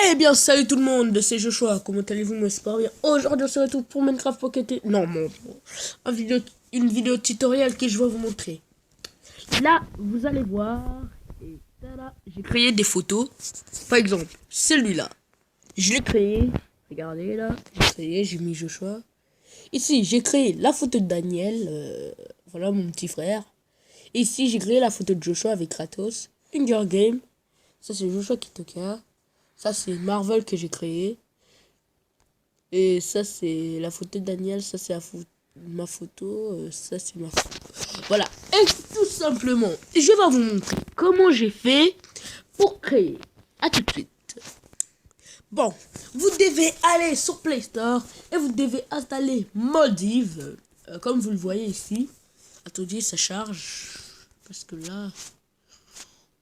Eh bien, salut tout le monde, c'est Joshua. Comment allez-vous? Moi, c'est pas bien. Aujourd'hui, on se retrouve pour Minecraft Pocket. Non, une vidéo tutoriel que je vais vous montrer. Là, vous allez voir. Et tada, j'ai créé des photos. Par exemple, celui-là. Je l'ai créé. Regardez là. J'ai créé, j'ai mis Joshua. Ici, j'ai créé la photo de Daniel. Voilà, mon petit frère. Ici, j'ai créé la photo de Joshua avec Kratos. Hunger Game. Ça, c'est Joshua Kitoka. Ça, c'est Marvel que j'ai créé. Et ça, c'est la photo de Daniel. Ça, c'est ma photo. Ça, c'est ma photo. Voilà. Et tout simplement, je vais vous montrer comment j'ai fait pour créer. À tout de suite. Bon, vous devez aller sur Play Store et vous devez installer Moldiv. Comme vous le voyez ici. Attendez, ça charge. Parce que là,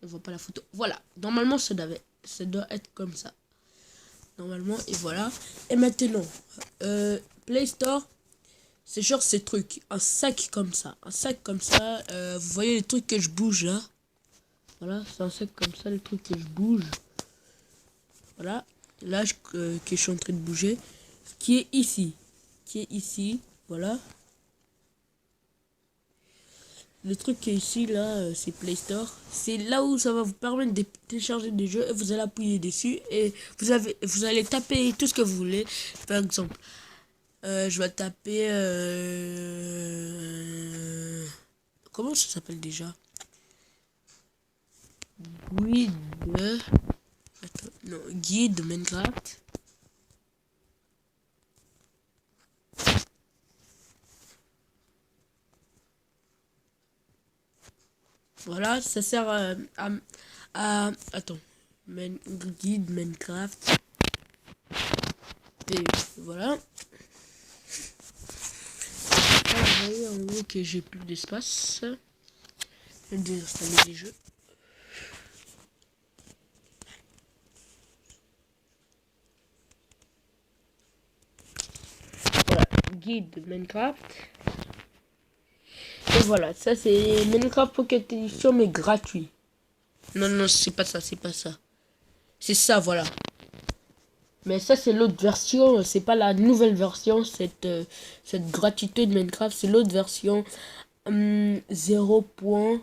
on voit pas la photo. Voilà. Normalement, ça doit être comme ça. Normalement, et voilà. Et maintenant, Play Store, c'est genre ces trucs. Un sac comme ça. Un sac comme ça. Vous voyez les trucs que je bouge là. Voilà, c'est un sac comme ça, les trucs que je bouge. Voilà. Là, que je suis en train de bouger. Qui est ici. Voilà. Le truc qui est ici, là, c'est Play Store. C'est là où ça va vous permettre de télécharger des jeux. Et vous allez appuyer dessus. Et vous allez taper tout ce que vous voulez. Par exemple, je vais taper... comment ça s'appelle déjà? Guide... Attends, non, guide Minecraft. Voilà, ça sert attends. Guide Minecraft. Et voilà. Vous voyez en gros que j'ai plus d'espace. Je vais désinstaller les jeux. Voilà, guide Minecraft. Et voilà, ça c'est Minecraft Pocket Edition mais gratuit. Non, c'est pas ça. C'est ça, voilà. Mais ça c'est l'autre version, c'est pas la nouvelle version, cette gratuité de Minecraft, c'est l'autre version 0.12.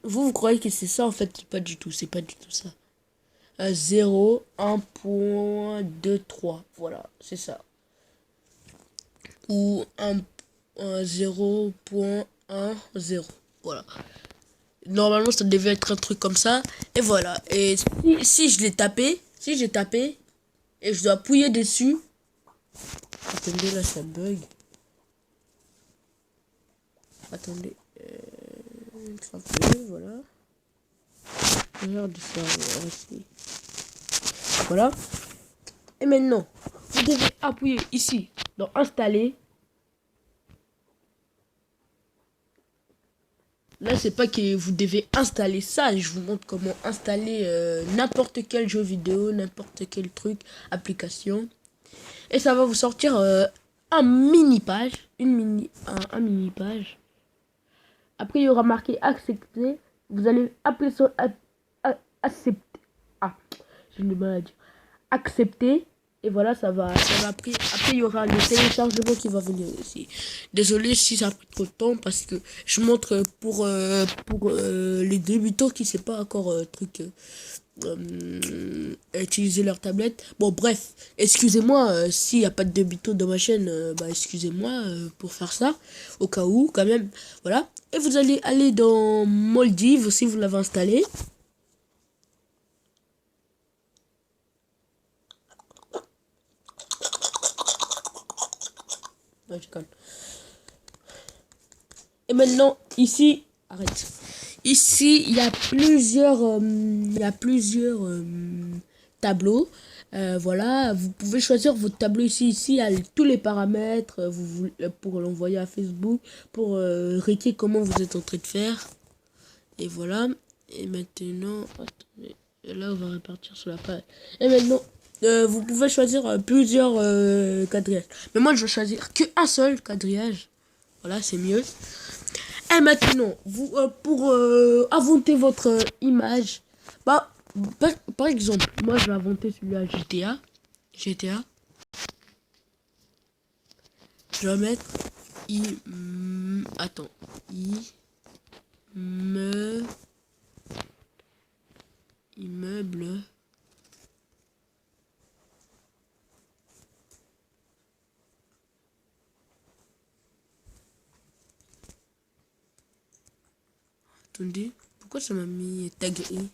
Vous croyez que c'est ça en fait? Pas du tout, c'est pas du tout ça. 0.1.23, voilà, c'est ça. Ou 0.10, voilà. Normalement ça devait être un truc comme ça. Et voilà. Et si je l'ai tapé, si j'ai tapé et je dois appuyer dessus. Attendez, là ça bug. Attendez. Voilà. Voilà. Et maintenant, vous devez appuyer ici dans installer. Là, c'est pas que vous devez installer ça. Je vous montre comment installer n'importe quel jeu vidéo, n'importe quel truc, application. Et ça va vous sortir un mini page. Un mini page. Après, il y aura marqué accepter. Vous allez appeler sur accepter. Ah, j'ai du mal à dire. Accepter. Et voilà, ça va après, il y aura le téléchargement qui va venir ici. Désolé si ça prend trop de temps parce que je montre pour les débutants qui ne savent pas encore utiliser leur tablette. Bon, bref, excusez-moi s'il n'y a pas de débutants dans ma chaîne, excusez-moi pour faire ça, au cas où, quand même. Voilà. Et vous allez aller dans Moldiv si vous l'avez installé. Et maintenant, ici, arrête. Ici, il y a plusieurs tableaux. Voilà, vous pouvez choisir votre tableau ici. Ici, il y a tous les paramètres pour l'envoyer à Facebook, pour réquer comment vous êtes en train de faire. Et voilà. Et maintenant, attendez, là, on va repartir sur la page. Et maintenant, vous pouvez choisir plusieurs quadrillages. Mais moi, je vais choisir qu'un seul quadrillage. Voilà, c'est mieux. Et maintenant, vous pour inventer votre image, Par exemple, moi je vais inventer celui-là GTA. GTA. Je vais mettre attends. Immeuble. Attendez. Pourquoi ça m'a mis tag E?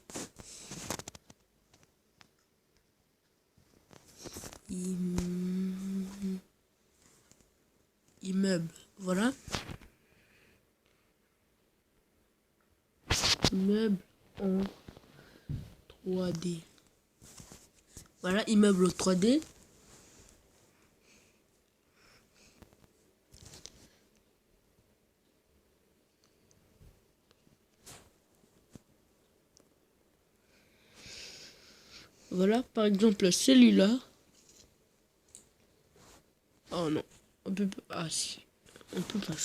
Immeuble. Voilà. Immeuble en 3D. Voilà, immeuble 3D. Voilà, par exemple, celui-là. Oh non, on peut pas. Ah si, on peut pas.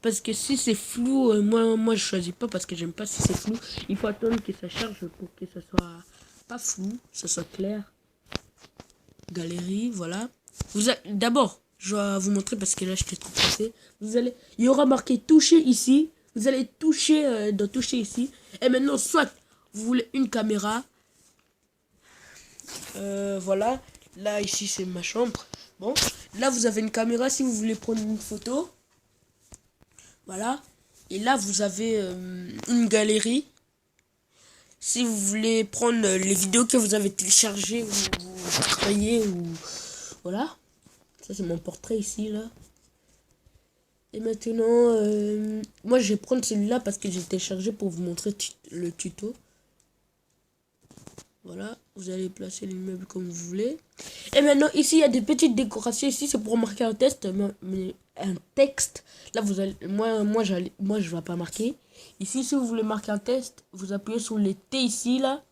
Parce que si c'est flou, moi je choisis pas parce que j'aime pas si c'est flou. Il faut attendre que ça charge pour que ça soit pas flou, ça soit clair. Galerie, voilà. D'abord, je vais vous montrer parce que là je t'ai trop pressé. Il y aura marqué toucher ici. Vous allez toucher dans toucher ici. Et maintenant, soit vous voulez une caméra. Voilà. Là ici c'est ma chambre. Bon, là vous avez une caméra si vous voulez prendre une photo. Voilà. Et là vous avez une galerie. Si vous voulez prendre les vidéos que vous avez téléchargées ou vous travaillez ou voilà. Ça c'est mon portrait ici là. Et maintenant, moi je vais prendre celui-là parce que j'ai téléchargé pour vous montrer le tuto. Voilà, vous allez placer l'immeuble comme vous voulez. Et maintenant, ici, il y a des petites décorations. Ici, c'est pour marquer un texte. Mais un texte. Là, vous allez, moi, je vais pas marquer. Ici, si vous voulez marquer un texte, vous appuyez sur le T ici, là.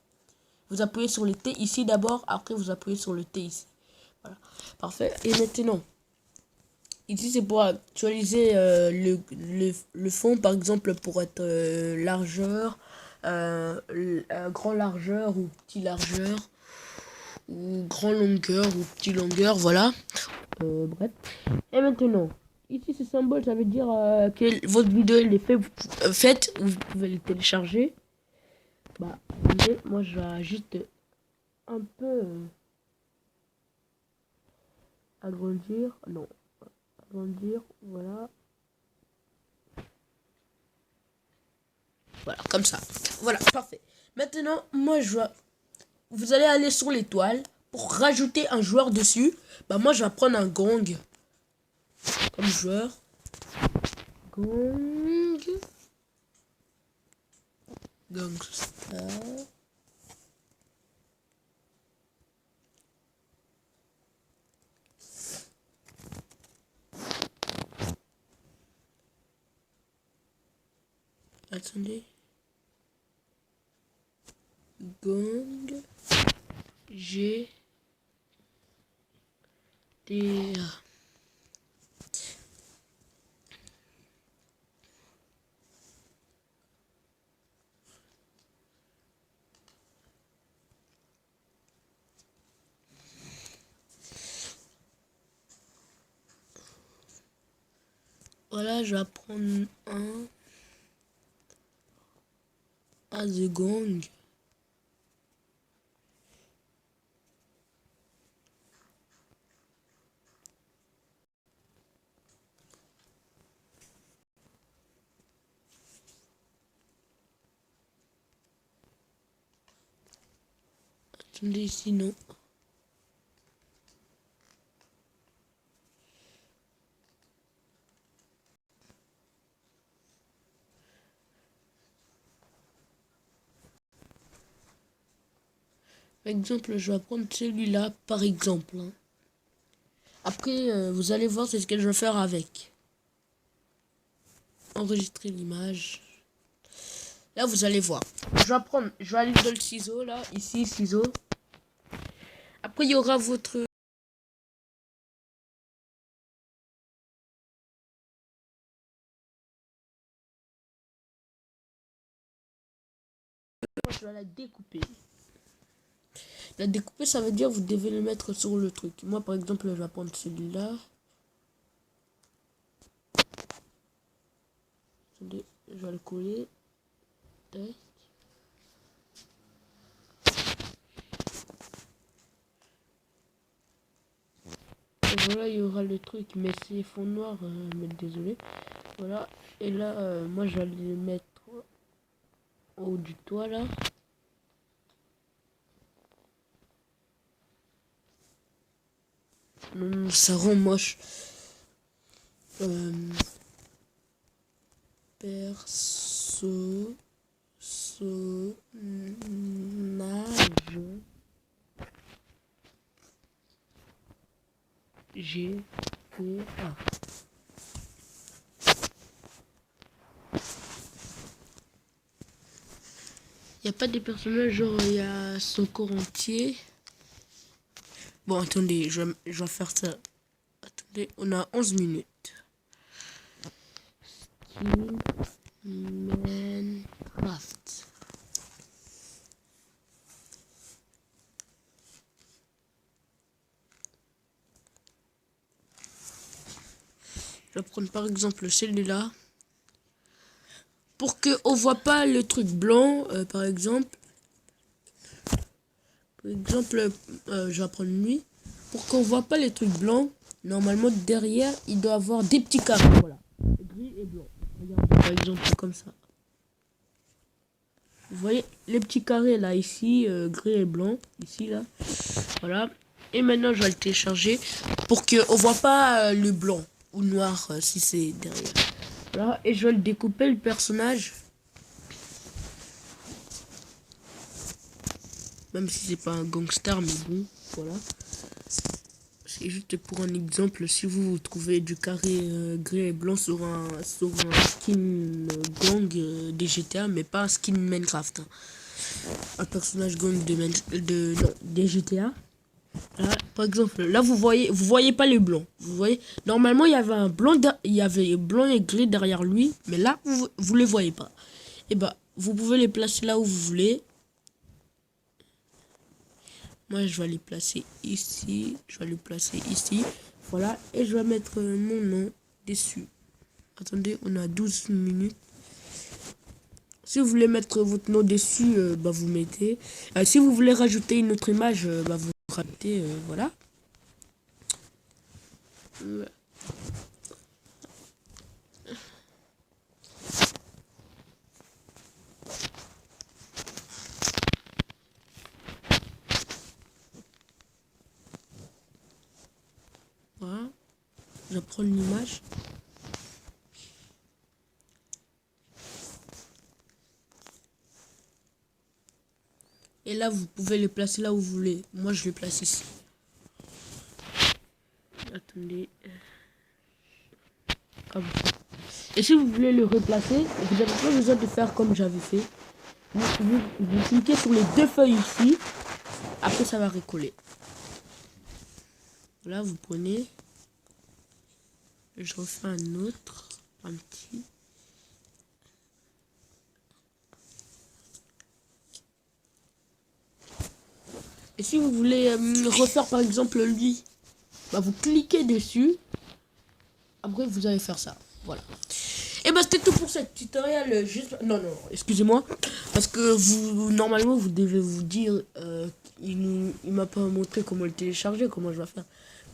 Vous appuyez sur le T ici d'abord. Après, vous appuyez sur le T ici. Voilà, parfait. Et maintenant, ici, c'est pour actualiser le fond, par exemple, pour être largeur, grand largeur ou petit largeur, ou grand longueur ou petit longueur, voilà. Bref. Et maintenant, ici, ce symbole, ça veut dire que votre vidéo elle est faite, vous pouvez le télécharger. Bah, attendez, moi, je vais juste un peu agrandir. Non, agrandir, voilà. Voilà, comme ça. Voilà, parfait. Maintenant, moi, vous allez aller sur l'étoile pour rajouter un joueur dessus. Bah, moi, je vais prendre un gong comme joueur. Gong. Gangstar. Attendez. Gong. G. T. Voilà, je vais prendre un The Gong. Attendez, ici, non. Par exemple, je vais prendre celui-là, par exemple. Hein. Après, vous allez voir c'est ce que je vais faire avec. Enregistrer l'image. Là, vous allez voir. Je vais aller dans le ciseau, là. Ici, ciseau. Après, il y aura votre... Je vais la découper. La découper, ça veut dire vous devez le mettre sur le truc. Moi, par exemple, je vais prendre celui-là. Attendez, je vais le coller. Tac. Et voilà, il y aura le truc, mais c'est fond noir, mais désolé. Voilà, et là, moi, je vais le mettre au haut du toit, là. Non, ça rend moche. Personnage GTA. Il n'y a pas des personnages, genre il y a son corps entier. Bon, attendez, je vais faire ça. Attendez, on a 11 minutes. Skin Minecraft. Je vais prendre par exemple celui-là. Pour qu'on voit pas le truc blanc, par exemple. Je vais prendre lui. Pour qu'on voit pas les trucs blancs, normalement derrière, il doit avoir des petits carrés. Voilà. Gris et blanc. Regardez, par exemple, comme ça. Vous voyez les petits carrés là, ici, gris et blanc. Ici, là. Voilà. Et maintenant, je vais le télécharger pour qu'on voit pas le blanc ou noir si c'est derrière. Voilà. Et je vais le découper, le personnage. Même si c'est pas un gangster, mais bon, voilà. C'est juste pour un exemple, si vous trouvez du carré gris et blanc sur un skin gang des GTA, mais pas un skin Minecraft. Hein. Un personnage gang des GTA. Là, par exemple, là vous voyez pas les blancs. Vous voyez, normalement il y avait un blanc, il y avait blanc et gris derrière lui, mais là vous les voyez pas. Et bah vous pouvez les placer là où vous voulez. Moi, je vais les placer ici. Je vais les placer ici. Voilà. Et je vais mettre mon nom dessus. Attendez, on a 12 minutes. Si vous voulez mettre votre nom dessus, bah, vous mettez. Si vous voulez rajouter une autre image, bah, vous rajoutez. Voilà. Voilà. Je prends une image. Et là, vous pouvez les placer là où vous voulez. Moi, je les place ici. Attendez. Comme ça. Et si vous voulez le replacer, vous n'avez pas besoin de faire comme j'avais fait. Vous cliquez sur les deux feuilles ici. Après, ça va recoller. Là, vous prenez. Je refais un autre. Un petit. Et si vous voulez refaire par exemple lui, bah, vous cliquez dessus. Après, vous allez faire ça. Voilà. Et bah, c'était tout pour cette tutoriel. Juste... Non, excusez-moi. Parce que vous, normalement, vous devez vous dire... il m'a pas montré comment le télécharger, comment je vais faire.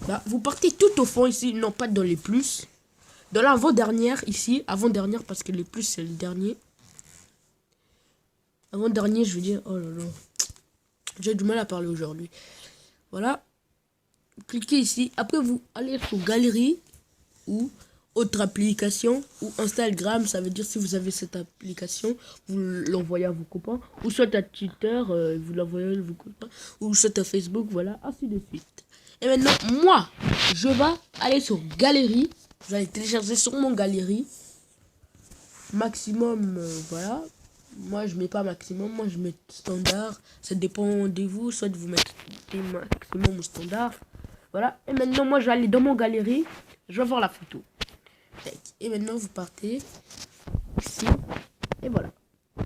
Bah, vous partez tout au fond ici, non pas dans les plus. Dans l'avant-dernière ici, avant-dernière parce que les plus c'est le dernier. Avant-dernier, je veux dire, oh là là. J'ai du mal à parler aujourd'hui. Voilà. Cliquez ici. Après, vous allez sur galerie ou autre application ou Instagram. Ça veut dire si vous avez cette application, vous l'envoyez à vos copains. Ou soit à Twitter, vous l'envoyez à vos copains. Ou soit à Facebook, voilà, ainsi de suite. Et maintenant, moi, je vais aller sur galerie. Je vais aller télécharger sur mon galerie. Maximum, voilà. Moi, je mets pas maximum, moi je mets standard. Ça dépend de vous, soit vous mettez maximum ou standard. Voilà. Et maintenant, moi, je vais aller dans mon galerie. Je vais voir la photo. Et maintenant, vous partez ici. Et voilà.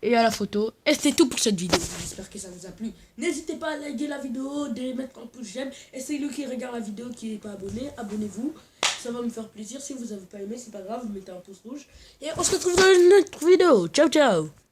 et à la photo. Et c'est tout pour cette vidéo. J'espère que ça vous a plu. N'hésitez pas à liker la vidéo, de mettre un pouce j'aime. Et c'est lui qui regarde la vidéo qui n'est pas abonné, abonnez-vous. Ça va me faire plaisir. Si vous n'avez pas aimé, c'est pas grave, vous mettez un pouce rouge. Et on se retrouve dans une autre vidéo. Ciao, ciao.